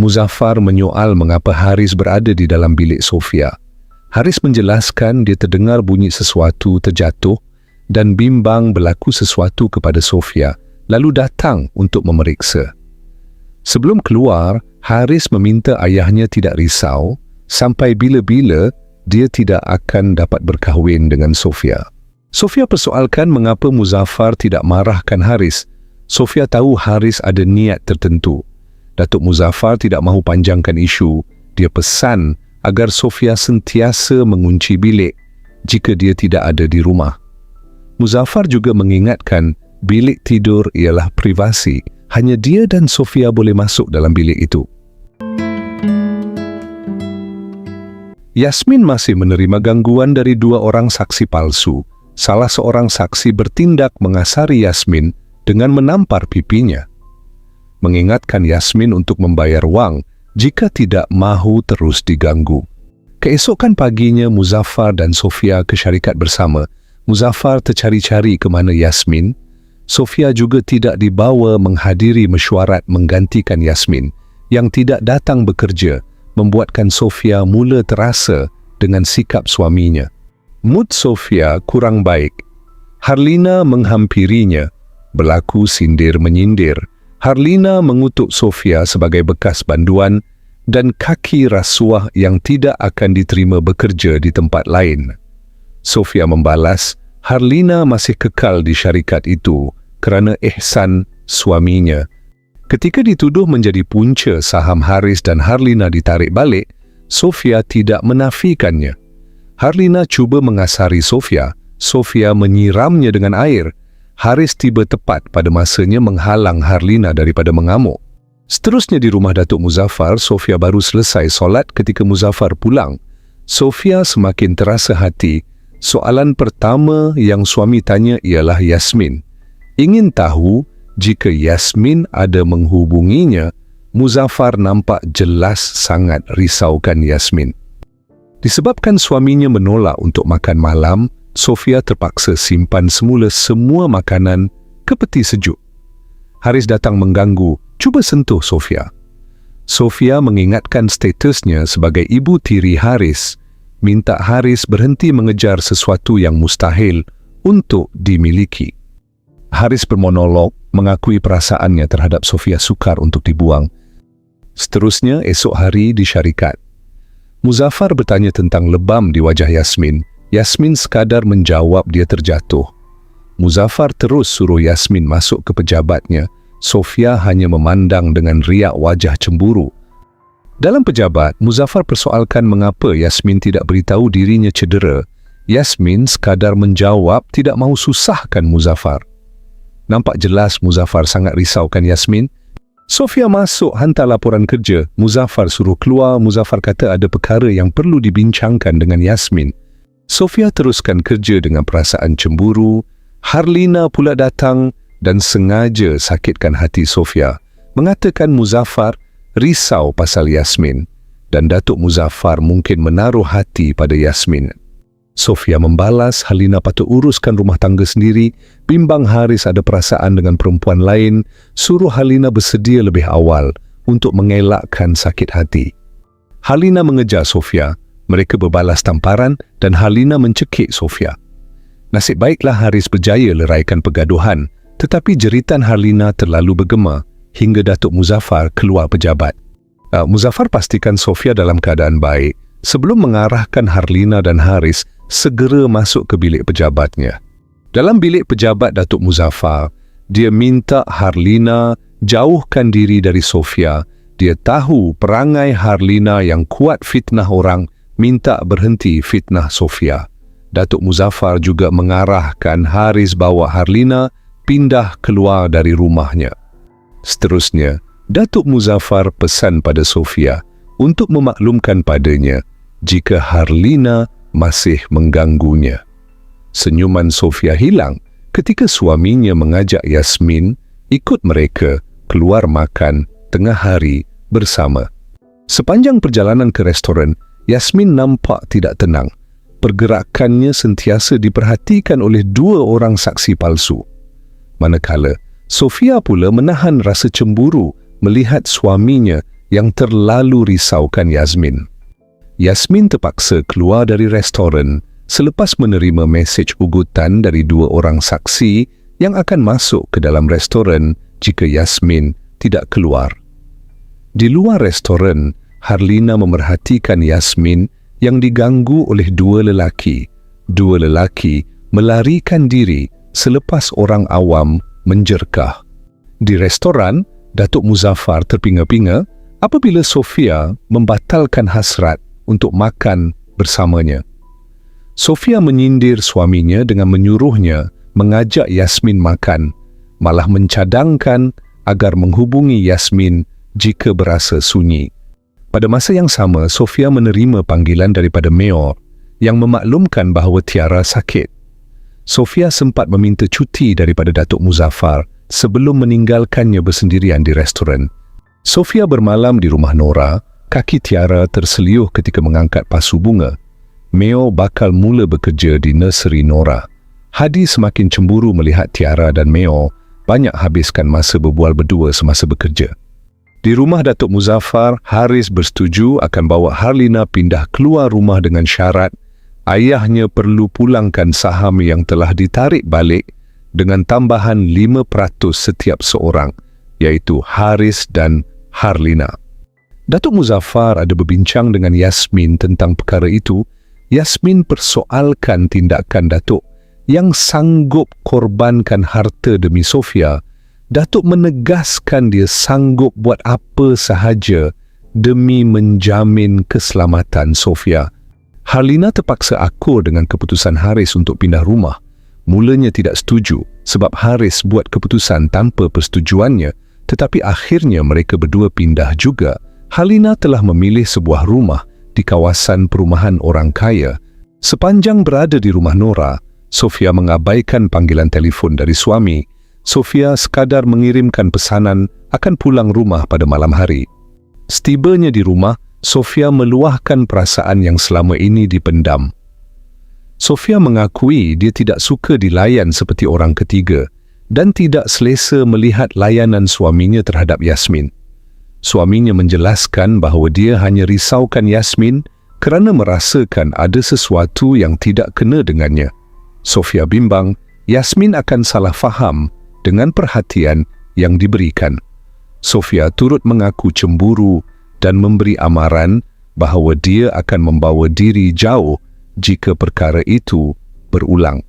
Muzaffar menyoal mengapa Haris berada di dalam bilik Sofia. Haris menjelaskan dia terdengar bunyi sesuatu terjatuh dan bimbang berlaku sesuatu kepada Sofia, lalu datang untuk memeriksa. Sebelum keluar, Haris meminta ayahnya tidak risau sampai bila-bila dia tidak akan dapat berkahwin dengan Sofia. Sofia persoalkan mengapa Muzaffar tidak marahkan Haris. Sofia tahu Haris ada niat tertentu. Datuk Muzaffar tidak mahu panjangkan isu. Dia pesan agar Sofia sentiasa mengunci bilik jika dia tidak ada di rumah. Muzaffar juga mengingatkan bilik tidur ialah privasi. Hanya dia dan Sofia boleh masuk dalam bilik itu. Yasmin masih menerima gangguan dari 2 orang saksi palsu. Salah seorang saksi bertindak mengasari Yasmin dengan menampar pipinya, mengingatkan Yasmin untuk membayar wang jika tidak mahu terus diganggu. Keesokan paginya, Muzaffar dan Sofia ke syarikat bersama. Muzaffar tercari-cari ke mana Yasmin. Sofia juga tidak dibawa menghadiri mesyuarat menggantikan Yasmin yang tidak datang bekerja, membuatkan Sofia mula terasa dengan sikap suaminya. Mood Sofia kurang baik. Harlina menghampirinya, berlaku sindir-menyindir. Harlina mengutuk Sofia sebagai bekas banduan dan kaki rasuah yang tidak akan diterima bekerja di tempat lain. Sofia membalas, Harlina masih kekal di syarikat itu kerana ihsan suaminya. Ketika dituduh menjadi punca saham Haris dan Harlina ditarik balik, Sofia tidak menafikannya. Harlina cuba mengasari Sofia. Sofia menyiramnya dengan air. Haris tiba tepat pada masanya menghalang Harlina daripada mengamuk. Seterusnya di rumah Datuk Muzaffar, Sofia baru selesai solat ketika Muzaffar pulang. Sofia semakin terasa hati. Soalan pertama yang suami tanya ialah Yasmin. Ingin tahu jika Yasmin ada menghubunginya. Muzaffar nampak jelas sangat risaukan Yasmin. Disebabkan suaminya menolak untuk makan malam, Sofia terpaksa simpan semula semua makanan ke peti sejuk. Haris datang mengganggu, cuba sentuh Sofia. Sofia mengingatkan statusnya sebagai ibu tiri Haris, minta Haris berhenti mengejar sesuatu yang mustahil untuk dimiliki. Haris bermonolog, mengakui perasaannya terhadap Sofia sukar untuk dibuang. Seterusnya, esok hari di syarikat. Muzaffar bertanya tentang lebam di wajah Yasmin. Yasmin sekadar menjawab dia terjatuh. Muzaffar terus suruh Yasmin masuk ke pejabatnya. Sofia hanya memandang dengan riak wajah cemburu. Dalam pejabat, Muzaffar persoalkan mengapa Yasmin tidak beritahu dirinya cedera. Yasmin sekadar menjawab tidak mahu susahkan Muzaffar. Nampak jelas Muzaffar sangat risaukan Yasmin. Sofia masuk hantar laporan kerja. Muzaffar suruh keluar. Muzaffar kata ada perkara yang perlu dibincangkan dengan Yasmin. Sofia teruskan kerja dengan perasaan cemburu. Harlina pula datang dan sengaja sakitkan hati Sofia, mengatakan Muzaffar risau pasal Yasmin dan Datuk Muzaffar mungkin menaruh hati pada Yasmin. Sofia membalas, Harlina patut uruskan rumah tangga sendiri, bimbang Haris ada perasaan dengan perempuan lain, suruh Harlina bersedia lebih awal untuk mengelakkan sakit hati. Harlina mengejar Sofia, mereka berbalas tamparan dan Harlina mencekik Sofia. Nasib baiklah Haris berjaya leraikan pergaduhan, tetapi jeritan Harlina terlalu bergema hingga Datuk Muzaffar keluar pejabat. Muzaffar pastikan Sofia dalam keadaan baik sebelum mengarahkan Harlina dan Haris segera masuk ke bilik pejabatnya. Dalam bilik pejabat Datuk Muzaffar, dia minta Harlina jauhkan diri dari Sofia. Dia tahu perangai Harlina yang kuat fitnah orang, minta berhenti fitnah Sofia. Datuk Muzaffar juga mengarahkan Haris bawa Harlina pindah keluar dari rumahnya. Seterusnya, Datuk Muzaffar pesan pada Sofia untuk memaklumkan padanya jika Harlina masih mengganggunya. Senyuman Sofia hilang ketika suaminya mengajak Yasmin ikut mereka keluar makan tengah hari bersama. Sepanjang perjalanan ke restoran, Yasmin nampak tidak tenang. Pergerakannya sentiasa diperhatikan oleh 2 orang saksi palsu. Manakala, Sofia pula menahan rasa cemburu melihat suaminya yang terlalu risaukan Yasmin. Yasmin terpaksa keluar dari restoran selepas menerima mesej ugutan dari 2 orang saksi yang akan masuk ke dalam restoran jika Yasmin tidak keluar. Di luar restoran, Harlina memerhatikan Yasmin yang diganggu oleh 2 lelaki. 2 lelaki melarikan diri selepas orang awam menjerkah. Di restoran, Datuk Muzaffar terpinga-pinga apabila Sofia membatalkan hasrat untuk makan bersamanya. Sofia menyindir suaminya dengan menyuruhnya mengajak Yasmin makan, malah mencadangkan agar menghubungi Yasmin jika berasa sunyi. Pada masa yang sama, Sofia menerima panggilan daripada Mayor yang memaklumkan bahawa Tiara sakit. Sofia sempat meminta cuti daripada Datuk Muzaffar sebelum meninggalkannya bersendirian di restoran. Sofia bermalam di rumah Nora. Kaki Tiara terseliuh ketika mengangkat pasu bunga. Mayor bakal mula bekerja di nursery Nora. Hadi semakin cemburu melihat Tiara dan Mayor banyak habiskan masa berbual berdua semasa bekerja. Di rumah Datuk Muzaffar, Haris bersetuju akan bawa Harlina pindah keluar rumah dengan syarat ayahnya perlu pulangkan saham yang telah ditarik balik dengan tambahan 5% setiap seorang, iaitu Haris dan Harlina. Datuk Muzaffar ada berbincang dengan Yasmin tentang perkara itu. Yasmin persoalkan tindakan Datuk yang sanggup korbankan harta demi Sofia. Datuk menegaskan dia sanggup buat apa sahaja demi menjamin keselamatan Sofia. Harlina terpaksa akur dengan keputusan Haris untuk pindah rumah. Mulanya tidak setuju sebab Haris buat keputusan tanpa persetujuannya, tetapi akhirnya mereka berdua pindah juga. Harlina telah memilih sebuah rumah di kawasan perumahan orang kaya. Sepanjang berada di rumah Nora, Sofia mengabaikan panggilan telefon dari suami. Sofia sekadar mengirimkan pesanan akan pulang rumah pada malam hari. Setibanya di rumah, Sofia meluahkan perasaan yang selama ini dipendam. Sofia mengakui dia tidak suka dilayan seperti orang ketiga dan tidak selesa melihat layanan suaminya terhadap Yasmin. Suaminya menjelaskan bahawa dia hanya risaukan Yasmin kerana merasakan ada sesuatu yang tidak kena dengannya. Sofia bimbang Yasmin akan salah faham dengan perhatian yang diberikan. Sofia turut mengaku cemburu dan memberi amaran bahawa dia akan membawa diri jauh jika perkara itu berulang.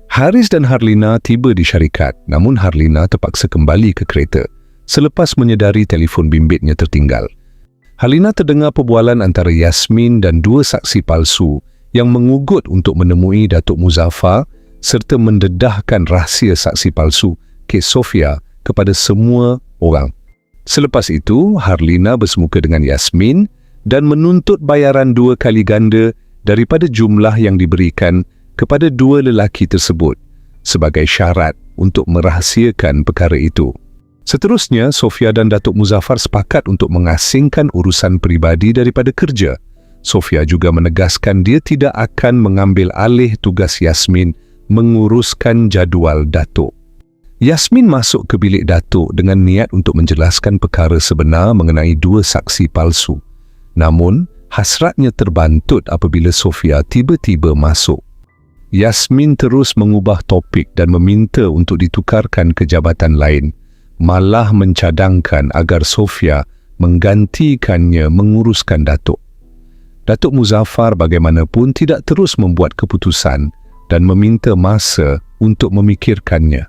Haris dan Harlina tiba di syarikat, namun Harlina terpaksa kembali ke kereta selepas menyedari telefon bimbitnya tertinggal. Harlina terdengar perbualan antara Yasmin dan 2 saksi palsu yang mengugut untuk menemui Datuk Muzaffar serta mendedahkan rahsia saksi palsu kes Sofia kepada semua orang. Selepas itu, Harlina bersemuka dengan Yasmin dan menuntut bayaran 2 kali ganda daripada jumlah yang diberikan kepada 2 lelaki tersebut sebagai syarat untuk merahsiakan perkara itu. Seterusnya, Sofia dan Datuk Muzaffar sepakat untuk mengasingkan urusan peribadi daripada kerja. Sofia juga menegaskan dia tidak akan mengambil alih tugas Yasmin menguruskan jadual Datuk. Yasmin masuk ke bilik Datuk dengan niat untuk menjelaskan perkara sebenar mengenai 2 saksi palsu. Namun, hasratnya terbantut apabila Sofia tiba-tiba masuk. Yasmin terus mengubah topik dan meminta untuk ditukarkan ke jabatan lain, malah mencadangkan agar Sofia menggantikannya menguruskan Datuk. Datuk Muzaffar bagaimanapun tidak terus membuat keputusan dan meminta masa untuk memikirkannya.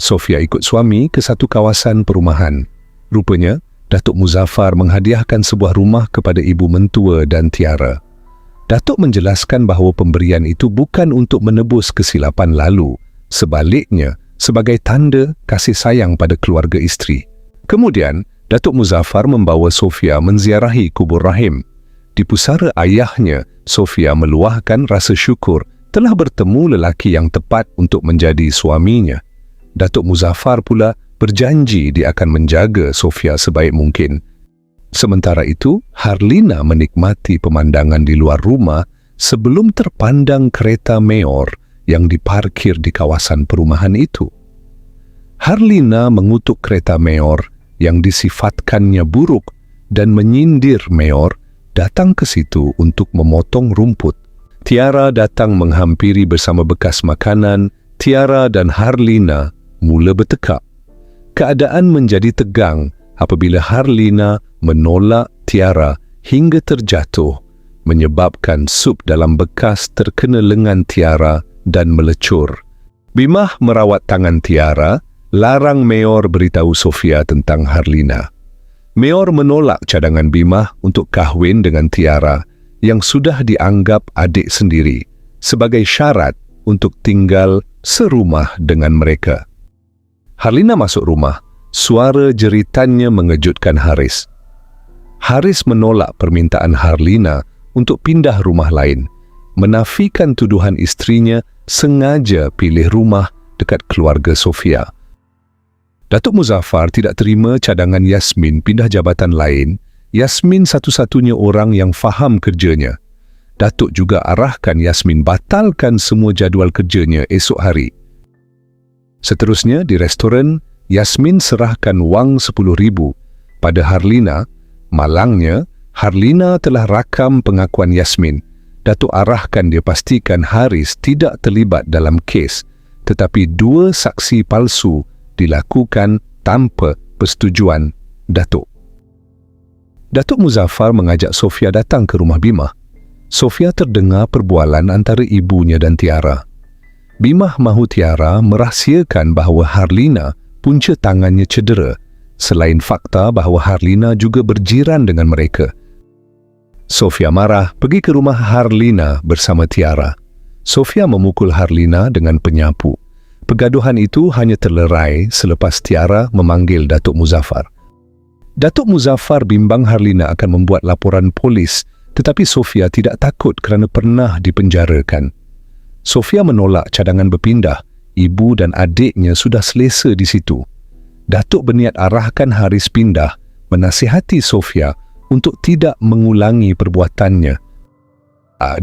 Sofia ikut suami ke satu kawasan perumahan. Rupanya, Datuk Muzaffar menghadiahkan sebuah rumah kepada ibu mentua dan Tiara. Datuk menjelaskan bahawa pemberian itu bukan untuk menebus kesilapan lalu, sebaliknya sebagai tanda kasih sayang pada keluarga isteri. Kemudian, Datuk Muzaffar membawa Sofia menziarahi kubur rahim. Di pusara ayahnya, Sofia meluahkan rasa syukur telah bertemu lelaki yang tepat untuk menjadi suaminya. Datuk Muzaffar pula berjanji dia akan menjaga Sofia sebaik mungkin. Sementara itu, Harlina menikmati pemandangan di luar rumah sebelum terpandang kereta Mayor yang diparkir di kawasan perumahan itu. Harlina mengutuk kereta Mayor yang disifatkannya buruk dan menyindir Mayor datang ke situ untuk memotong rumput. Tiara datang menghampiri bersama bekas makanan. Tiara dan Harlina mula bertekak. Keadaan menjadi tegang apabila Harlina menolak Tiara hingga terjatuh, menyebabkan sup dalam bekas terkena lengan Tiara dan melecur. Bimah merawat tangan Tiara, larang Mayor beritahu Sofia tentang Harlina. Mayor menolak cadangan Bimah untuk kahwin dengan Tiara yang sudah dianggap adik sendiri sebagai syarat untuk tinggal serumah dengan mereka. Harlina masuk rumah. Suara jeritannya mengejutkan Haris. Haris menolak permintaan Harlina untuk pindah rumah lain, menafikan tuduhan istrinya sengaja pilih rumah dekat keluarga Sofia. Datuk Muzaffar tidak terima cadangan Yasmin pindah jabatan lain. Yasmin satu-satunya orang yang faham kerjanya. Datuk juga arahkan Yasmin batalkan semua jadual kerjanya esok hari. Seterusnya di restoran, Yasmin serahkan wang 10,000 pada Harlina. Malangnya, Harlina telah rakam pengakuan Yasmin. Datuk arahkan dia pastikan Haris tidak terlibat dalam kes, tetapi 2 saksi palsu dilakukan tanpa persetujuan Datuk. Datuk Muzaffar mengajak Sofia datang ke rumah Bimah. Sofia terdengar perbualan antara ibunya dan Tiara. Bimah mahu Tiara merahsiakan bahawa Harlina punca tangannya cedera, selain fakta bahawa Harlina juga berjiran dengan mereka. Sofia marah pergi ke rumah Harlina bersama Tiara. Sofia memukul Harlina dengan penyapu. Pergaduhan itu hanya terlerai selepas Tiara memanggil Datuk Muzaffar. Datuk Muzaffar bimbang Harlina akan membuat laporan polis, tetapi Sofia tidak takut kerana pernah dipenjarakan. Sofia menolak cadangan berpindah. Ibu dan adiknya sudah selesa di situ. Datuk berniat arahkan Haris pindah, menasihati Sofia untuk tidak mengulangi perbuatannya.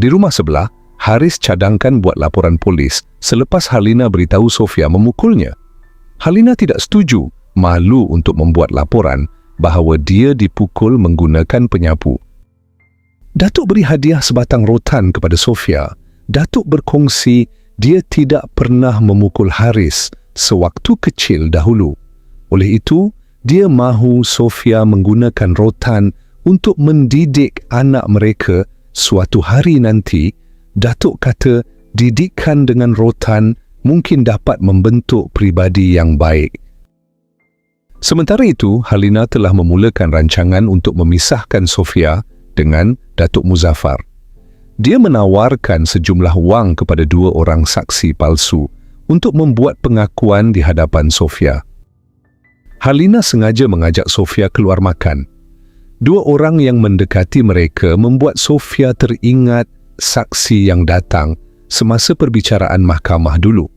Di rumah sebelah, Haris cadangkan buat laporan polis selepas Harlina beritahu Sofia memukulnya. Harlina tidak setuju, malu untuk membuat laporan bahawa dia dipukul menggunakan penyapu. Datuk beri hadiah sebatang rotan kepada Sofia. Datuk berkongsi dia tidak pernah memukul Haris sewaktu kecil dahulu. Oleh itu, dia mahu Sofia menggunakan rotan untuk mendidik anak mereka suatu hari nanti. Datuk kata didikan dengan rotan mungkin dapat membentuk pribadi yang baik. Sementara itu, Harlina telah memulakan rancangan untuk memisahkan Sofia dengan Datuk Muzaffar. Dia menawarkan sejumlah wang kepada 2 orang saksi palsu untuk membuat pengakuan di hadapan Sofia. Harlina sengaja mengajak Sofia keluar makan. 2 orang yang mendekati mereka membuat Sofia teringat saksi yang datang semasa perbicaraan mahkamah dulu.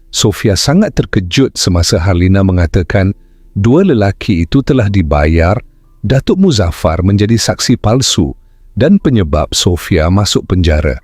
Sofia sangat terkejut semasa Harlina mengatakan 2 lelaki itu telah dibayar Datuk Muzaffar menjadi saksi palsu dan penyebab Sofia masuk penjara.